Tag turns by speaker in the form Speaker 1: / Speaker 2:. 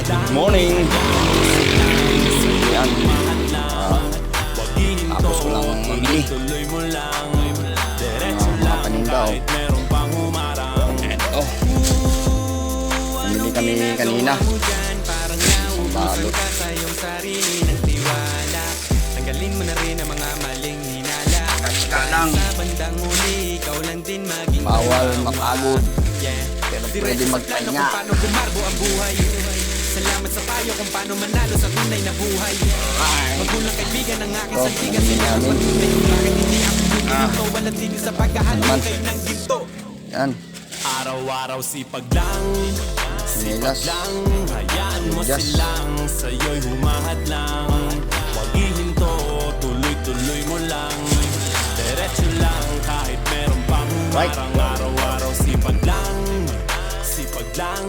Speaker 1: Good morning. Yan. Tapos ko lang mamili. Mga paninda oh. Eto. Namili kami kanina. Balot.
Speaker 2: Tanggalin mo na rin ang mga maling hinala.
Speaker 1: Kasika lang.
Speaker 2: Bandang huli, ikaw lang din maging
Speaker 1: Bawal mapagod. Pero pwede magpahinga.
Speaker 2: Paano gumarbo ang buhay. Salamat sa payo kung paano manalo sa tunay na buhay. Magulang kaibigan ng aking sandigan. Sila ang patunay kung bakit hindi ako bumito. Walang sili sa pagkahalukay ng ginto.
Speaker 1: Yan.
Speaker 2: Araw-araw sipag lang.
Speaker 1: Sinelas.
Speaker 2: Lang, hayaan mo
Speaker 1: Yes.
Speaker 2: silang sa'yo'y humahad lang. Huwag ihinto, tuloy-tuloy mo lang. Diretso lang kahit meron pang
Speaker 1: Right.
Speaker 2: humarang. Araw-araw sipag lang. Sipag lang.